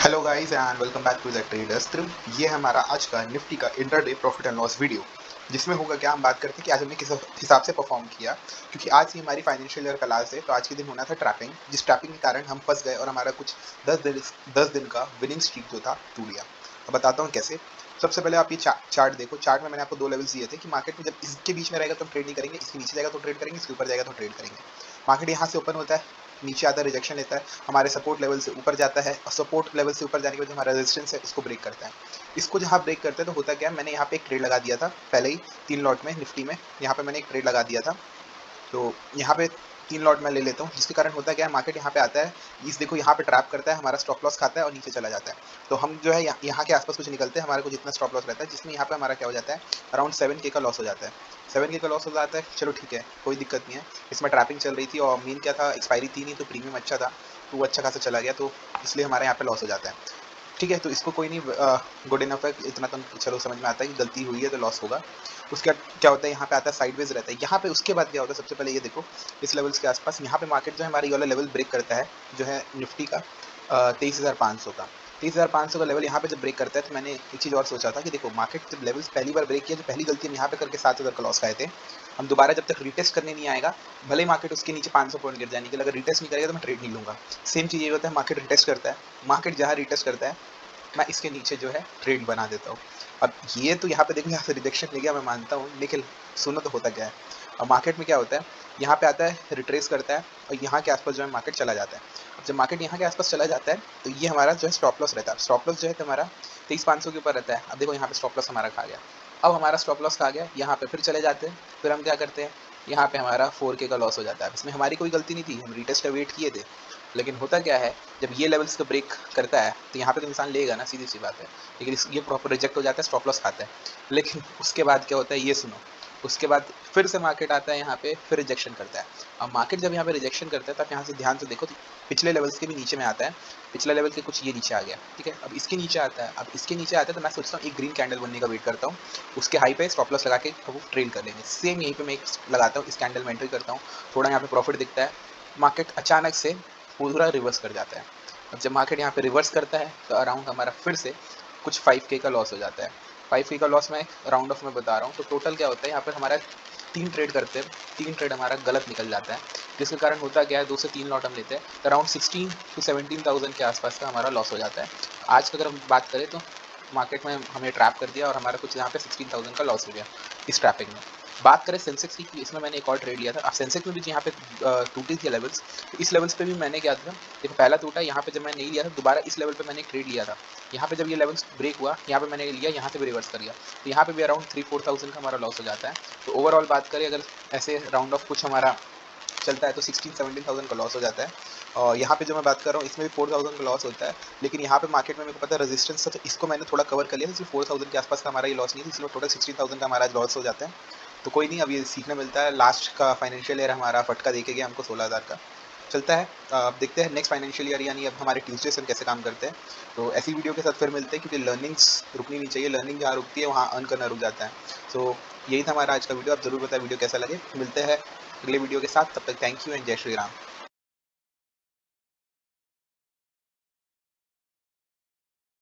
Hello guys and welcome back to the Traders Thrill. ये है हमारा आज का निफ्टी का intraday profit and loss video, जिसमें होगा क्या, हम बात करते हैं कि आज हमने किस हिसाब से परफॉर्म किया। क्योंकि आज ही हमारी फाइनेंशियल ईयर का लास्ट है, तो आज के दिन होना था ट्रैपिंग, जिस ट्रैपिंग के कारण हम फंस गए और हमारा कुछ 10 दिन का विनिंग स्ट्रीक जो था टूट गया। अब बताता हूँ कैसे। सबसे पहले आप ये चार्ट देखो। चार्ट में मैंने आपको 2 लेवल्स दिए थे कि मार्केट में जब इसके बीच में रहेगा तो हम ट्रेड नहीं करेंगे, इसके नीचे जाएगा तो ट्रेड करेंगे, इसके ऊपर जाएगा तो ट्रेड करेंगे। मार्केट यहाँ से ओपन होता है, नीचे आता है, रिजेक्शन लेता है, हमारे सपोर्ट लेवल से ऊपर जाता है और सपोर्ट लेवल से ऊपर जाने के बाद हमारा रेजिस्टेंस है इसको ब्रेक करता है। इसको जहाँ ब्रेक करता है तो होता क्या है, मैंने यहाँ पे एक ट्रेड लगा दिया था पहले ही 3 लॉट में निफ्टी में। यहाँ पे मैंने एक ट्रेड लगा दिया था, तो यहाँ पे 3 लॉट मैं ले लेता हूँ, जिसके कारण होता क्या है, मार्केट यहाँ पे आता है, इस देखो यहाँ पे ट्रैप करता है, हमारा स्टॉप लॉस खाता है और नीचे चला जाता है। तो हम जो है यहाँ के आसपास कुछ निकलते हैं, हमारे को जितना स्टॉप लॉस रहता है, जिसमें यहाँ पे हमारा क्या हो जाता है, अराउंड 7K का लॉस हो जाता है। 7K का लॉस हो जाता है, चलो ठीक है, कोई दिक्कत नहीं है। इसमें ट्रैपिंग चल रही थी और मेन क्या था, एक्सपायरी थी नहीं, तो प्रीमियम अच्छा था, तो वो अच्छा खासा चला गया, तो इसलिए हमारे यहाँ पे लॉस हो जाता है। ठीक है, तो इसको कोई नहीं, गुड इनफ है, इतना तो चलो समझ में आता है कि गलती हुई है तो लॉस होगा। उसके बाद क्या होता है, यहाँ पे आता है साइडवेज रहता है यहाँ पे। उसके बाद क्या होता है, सबसे पहले ये देखो, इस लेवल्स के आसपास यहाँ पे मार्केट जो है हमारा ये वाला लेवल ब्रेक करता है, जो है निफ्टी का 23,500 का। 23,500 का लेवल यहाँ पे जब ब्रेक करता है, तो मैंने एक चीज़ और सोचा था कि देखो, मार्केट जब लेवल्स पहली बार ब्रेक किया, जो पहली गलती हम यहाँ पे करके 7,000 का लॉस खाए थे, हम दोबारा जब तक रिटेस्ट करने नहीं आएगा, भले ही मार्केट उसके नीचे 500 पॉइंट गिर जाने के लिए, अगर रिटेस्ट नहीं करेगा तो मैं ट्रेड नहीं लूंगा। सेम चीज़ ये होता है, मार्केट रिटेस्ट करता है, मार्केट जहाँ रिटेस्ट करता है मैं इसके नीचे जो है ट्रेड बना देता हूँ। अब ये तो यहाँ पे देखो, यहाँ से रिजेक्शन ले गया मैं मानता हूँ, लेकिन सुनो तो होता क्या है। अब मार्केट में क्या होता है, यहाँ पे आता है, रिट्रेस करता है और यहाँ के आसपास जो है मार्केट चला जाता है। अब जब मार्केट यहाँ के आसपास चला जाता है, तो ये हमारा जो है स्टॉप लॉस रहता है। स्टॉप लॉस जो है हमारा 23,500 के ऊपर रहता है। अब देखो यहाँ पे स्टॉप लॉस हमारा खा गया। अब हमारा स्टॉप लॉस खा गया, यहाँ पे फिर चले जाते हैं, फिर हम क्या करते हैं, यहाँ पे हमारा 4K का लॉस हो जाता है। इसमें हमारी कोई गलती नहीं थी, हम रिटेस्ट का वेट किए थे, लेकिन होता क्या है, जब ये लेवल्स का ब्रेक करता है तो यहाँ पे तो इंसान लेगा ना, सीधी सी बात है। लेकिन ये प्रॉपर रिजेक्ट हो जाता है, स्टॉप लॉस खाता है। लेकिन उसके बाद क्या होता है, ये सुनो, उसके बाद फिर से मार्केट आता है यहाँ पे, फिर रिजेक्शन करता है। अब मार्केट जब यहाँ पे रिजेक्शन करता है, तो आप यहाँ से ध्यान से देखो तो पिछले लेवल्स के भी नीचे में आता है। पिछले लेवल के कुछ ये नीचे आ गया, ठीक है। अब इसके नीचे आता है, अब इसके नीचे आता है, तो मैं सोचता हूँ एक ग्रीन कैंडल बनने का वेट करता हूँ, उसके हाई पे स्टॉप लॉस लगा के वो ट्रेल कर लेंगे। सेम यहीं पे मैं एक लगाता हूँ, इस कैंडल में एंट्री करता हूँ, थोड़ा यहाँ पे प्रॉफिट दिखता है, मार्केट अचानक से पूरा रिवर्स कर जाता है। अब जब मार्केट यहाँ पे रिवर्स करता है, तो अराउंड हमारा फिर से कुछ 5K का लॉस हो जाता है। 5K का लॉस मैं राउंड ऑफ में बता रहा हूँ, तो टोटल क्या होता है, यहाँ पर हमारा 3 ट्रेड करते हैं, 3 ट्रेड हमारा गलत निकल जाता है, जिसके कारण होता क्या है, 2 से 3 लॉट हम लेते हैं, तो अराउंड 16 to 17,000 के आसपास का हमारा लॉस हो जाता है। आज का अगर हम बात करें, तो मार्केट में हमें ट्रैप कर दिया और हमारा कुछ यहाँ पे 16,000 का लॉस हो गया इस ट्रैपिंग में। बात करें सेंसेक्स की, इसमें मैंने एक और ट्रेड लिया था। अब सेंसेक्स में भी यहाँ पे टूटी थी लेवल्स, तो इस लेवल्स पे भी मैंने क्या था, देखो पहला टूटा, यहाँ पे जब मैं नहीं लिया था, दोबारा इस लेवल पे मैंने एक ट्रेड लिया था। यहाँ पे जब ये लेवल्स ब्रेक हुआ, यहाँ पे मैंने लिया, यहाँ से भी रिवर्स कर गया, तो यहाँ पे भी अराउंड 3-4,000 का हमारा लॉस हो जाता है। तो ओवरऑल बात करें, अगर ऐसे राउंड ऑफ कुछ हमारा चलता है, तो 16-17,000 का लॉस हो जाता है। और यहाँ पे जो मैं बात कर रहा हूँ, इसमें भी 4,000 का लॉस होता है, लेकिन यहाँ पे मार्केट में मेरे को पता है रेजिस्टेंस था, तो इसको मैंने थोड़ा कवर कर लिया, इसलिए 4,000 के आसपास का हमारा ये लॉस नहीं था, इसलिए टोटल 16,000 का हमारा लॉस हो जाता है। तो कोई नहीं, अब ये सीखने मिलता है, लास्ट का फाइनेंशियल ईयर हमारा फटका देके गया हमको 16,000 का। चलता है, अब देखते हैं नेक्स्ट फाइनेंशियल ईयर, यानी अब हमारे ट्यूसडे से हम कैसे काम करते हैं। तो ऐसी वीडियो के साथ फिर मिलते हैं, क्योंकि लर्निंग्स रुकनी नहीं चाहिए, लर्निंग जहाँ रुकती है वहाँ अर्न करना रुक जाता है। सो यही था हमारा आज का वीडियो, आप जरूर बताएं वीडियो कैसा लगे। मिलते हैं अगले वीडियो के साथ, तब तक थैंक यू एंड जय श्री राम।